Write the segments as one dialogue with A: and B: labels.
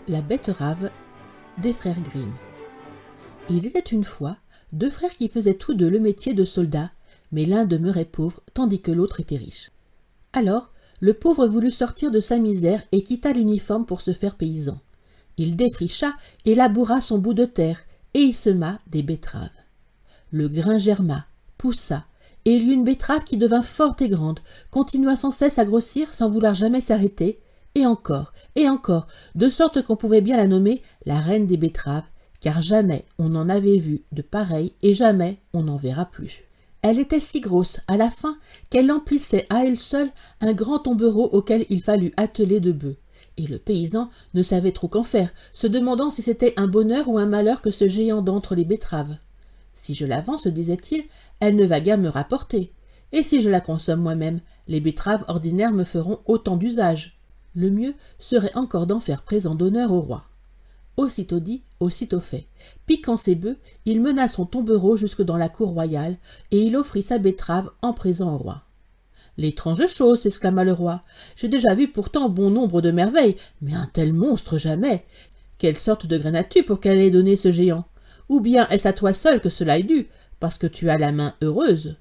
A: La betterave des frères Grimm. Il était une fois deux frères qui faisaient tous deux le métier de soldats, mais l'un demeurait pauvre tandis que l'autre était riche. Alors, le pauvre voulut sortir de sa misère et quitta l'uniforme pour se faire paysan. Il défricha et laboura son bout de terre, et y sema des betteraves. Le grain germa, poussa, et il y eut une betterave qui devint forte et grande, continua sans cesse à grossir sans vouloir jamais s'arrêter, et encore, de sorte qu'on pouvait bien la nommer la reine des betteraves, car jamais on n'en avait vu de pareille et jamais on n'en verra plus. Elle était si grosse à la fin qu'elle emplissait à elle seule un grand tombereau auquel il fallut atteler de bœufs. Et le paysan ne savait trop qu'en faire, se demandant si c'était un bonheur ou un malheur que ce géant d'entre les betteraves. Si je la vends, se disait-il, elle ne va guère me rapporter. Et si je la consomme moi-même, les betteraves ordinaires me feront autant d'usage. Le mieux serait encore d'en faire présent d'honneur au roi. Aussitôt dit, aussitôt fait. Piquant ses bœufs, il mena son tombereau jusque dans la cour royale, et il offrit sa betterave en présent au roi. « L'étrange chose, s'exclama le roi. J'ai déjà vu pourtant bon nombre de merveilles, mais un tel monstre jamais. Quelle sorte de graine as-tu pour qu'elle ait donné ce géant? Ou bien est-ce à toi seul que cela est dû, parce que tu as la main heureuse? »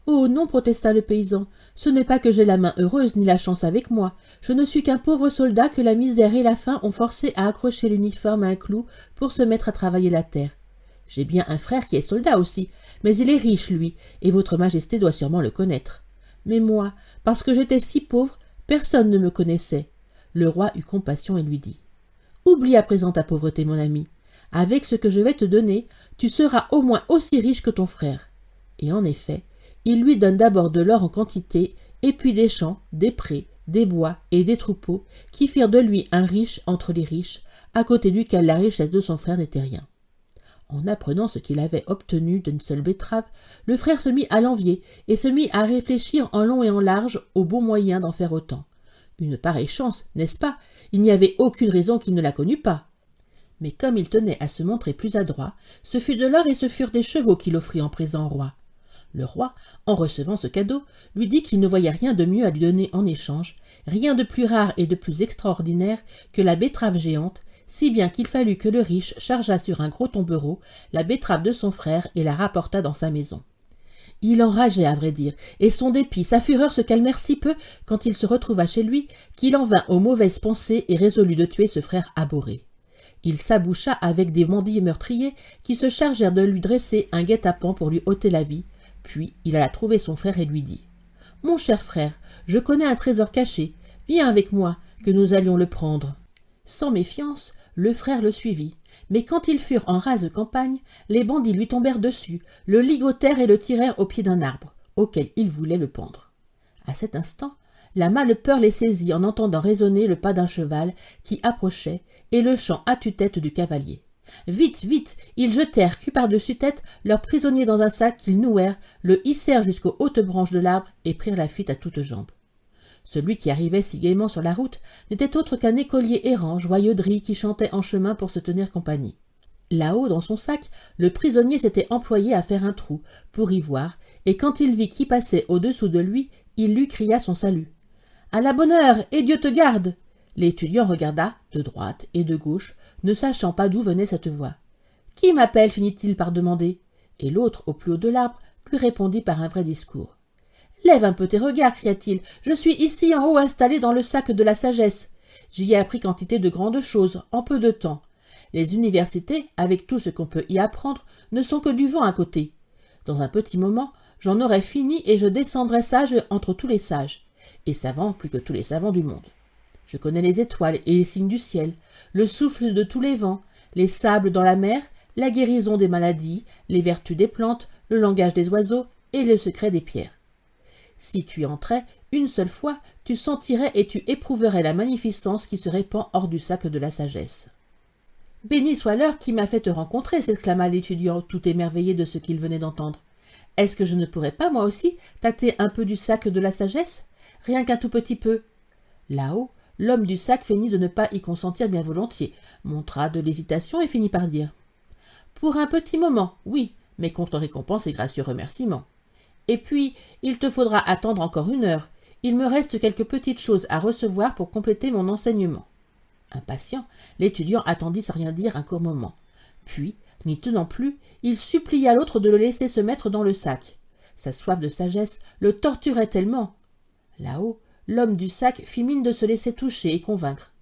A: « Oh non, protesta le paysan, ce n'est pas que j'ai la main heureuse ni la chance avec moi. Je ne suis qu'un pauvre soldat que la misère et la faim ont forcé à accrocher l'uniforme à un clou pour se mettre à travailler la terre. J'ai bien un frère qui est soldat aussi, mais il est riche, lui, et votre majesté doit sûrement le connaître. Mais moi, parce que j'étais si pauvre, personne ne me connaissait. » Le roi eut compassion et lui dit « Oublie à présent ta pauvreté, mon ami. Avec ce que je vais te donner, tu seras au moins aussi riche que ton frère. » Et en effet, il lui donne d'abord de l'or en quantité, et puis des champs, des prés, des bois et des troupeaux, qui firent de lui un riche entre les riches, à côté duquel la richesse de son frère n'était rien. En apprenant ce qu'il avait obtenu d'une seule betterave, le frère se mit à l'envier, et se mit à réfléchir en long et en large au bon moyen d'en faire autant. Une pareille chance, n'est-ce pas? Il n'y avait aucune raison qu'il ne la connût pas. Mais comme il tenait à se montrer plus adroit, ce fut de l'or et ce furent des chevaux qu'il offrit en présent au roi. Le roi, en recevant ce cadeau, lui dit qu'il ne voyait rien de mieux à lui donner en échange, rien de plus rare et de plus extraordinaire que la betterave géante, si bien qu'il fallut que le riche chargeât sur un gros tombereau la betterave de son frère et la rapportât dans sa maison. Il enrageait, à vrai dire, et son dépit, sa fureur se calmèrent si peu quand il se retrouva chez lui qu'il en vint aux mauvaises pensées et résolut de tuer ce frère abhorré. Il s'aboucha avec des bandits meurtriers qui se chargèrent de lui dresser un guet-apens pour lui ôter la vie. Puis il alla trouver son frère et lui dit « Mon cher frère, je connais un trésor caché. Viens avec moi, que nous allions le prendre. » Sans méfiance, le frère le suivit. Mais quand ils furent en rase campagne, les bandits lui tombèrent dessus, le ligotèrent et le tirèrent au pied d'un arbre, auquel ils voulaient le pendre. À cet instant, la male-peur les saisit en entendant résonner le pas d'un cheval qui approchait et le chant à tue-tête du cavalier. Vite, vite, ils jetèrent cul par-dessus tête leur prisonnier dans un sac qu'ils nouèrent, le hissèrent jusqu'aux hautes branches de l'arbre et prirent la fuite à toutes jambes. Celui qui arrivait si gaiement sur la route n'était autre qu'un écolier errant, joyeux de riz, qui chantait en chemin pour se tenir compagnie. Là-haut, dans son sac, le prisonnier s'était employé à faire un trou pour y voir, et quand il vit qui passait au-dessous de lui, il lui cria son salut. « À la bonne heure, et Dieu te garde !» L'étudiant regarda de droite et de gauche, ne sachant pas d'où venait cette voix. « Qui m'appelle » finit-il par demander. Et l'autre, au plus haut de l'arbre, lui répondit par un vrai discours. « Lève un peu tes regards, cria-t-il. Je suis ici en haut installé dans le sac de la sagesse. J'y ai appris quantité de grandes choses, en peu de temps. Les universités, avec tout ce qu'on peut y apprendre, ne sont que du vent à côté. Dans un petit moment, j'en aurai fini et je descendrai sage entre tous les sages, et savant plus que tous les savants du monde. Je connais les étoiles et les signes du ciel, le souffle de tous les vents, les sables dans la mer, la guérison des maladies, les vertus des plantes, le langage des oiseaux et le secret des pierres. Si tu y entrais une seule fois, tu sentirais et tu éprouverais la magnificence qui se répand hors du sac de la sagesse. »« Béni soit l'heure qui m'a fait te rencontrer » s'exclama l'étudiant, tout émerveillé de ce qu'il venait d'entendre. « Est-ce que je ne pourrais pas, moi aussi, tâter un peu du sac de la sagesse? Rien qu'un tout petit peu. » Là-haut, l'homme du sac feignit de ne pas y consentir bien volontiers, montra de l'hésitation et finit par dire « Pour un petit moment, oui, mais contre récompense et gracieux remerciements. Et puis, il te faudra attendre encore 1 heure. Il me reste quelques petites choses à recevoir pour compléter mon enseignement. » Impatient, l'étudiant attendit sans rien dire un court moment. Puis, n'y tenant plus, il supplia l'autre de le laisser se mettre dans le sac. Sa soif de sagesse le torturait tellement. Là-haut, l'homme du sac fit mine de se laisser toucher et convaincre.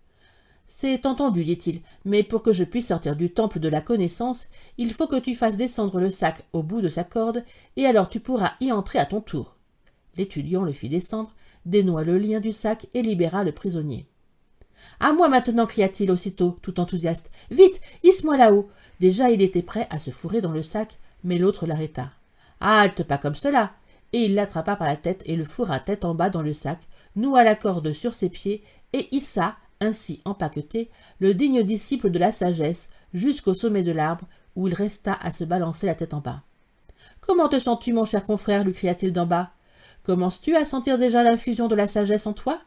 A: « C'est entendu, dit-il, mais pour que je puisse sortir du temple de la connaissance, il faut que tu fasses descendre le sac au bout de sa corde, et alors tu pourras y entrer à ton tour. » L'étudiant le fit descendre, dénoua le lien du sac et libéra le prisonnier. « À moi maintenant » cria-t-il aussitôt, tout enthousiaste. « Vite, hisse-moi là-haut !» Déjà il était prêt à se fourrer dans le sac, mais l'autre l'arrêta. « Halte, pas comme cela !» Et il l'attrapa par la tête et le fourra tête en bas dans le sac, noua la corde sur ses pieds et hissa, ainsi empaqueté, le digne disciple de la sagesse jusqu'au sommet de l'arbre, où il resta à se balancer la tête en bas. « Comment te sens-tu, mon cher confrère » lui cria-t-il d'en bas. « Commences-tu à sentir déjà l'infusion de la sagesse en toi ?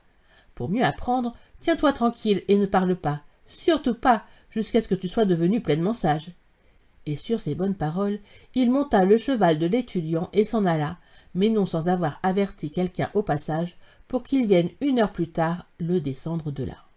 A: Pour mieux apprendre, tiens-toi tranquille et ne parle pas, surtout pas, jusqu'à ce que tu sois devenu pleinement sage. » Et sur ces bonnes paroles, il monta le cheval de l'étudiant et s'en alla, mais non sans avoir averti quelqu'un au passage pour qu'il vienne 1 heure plus tard le descendre de là.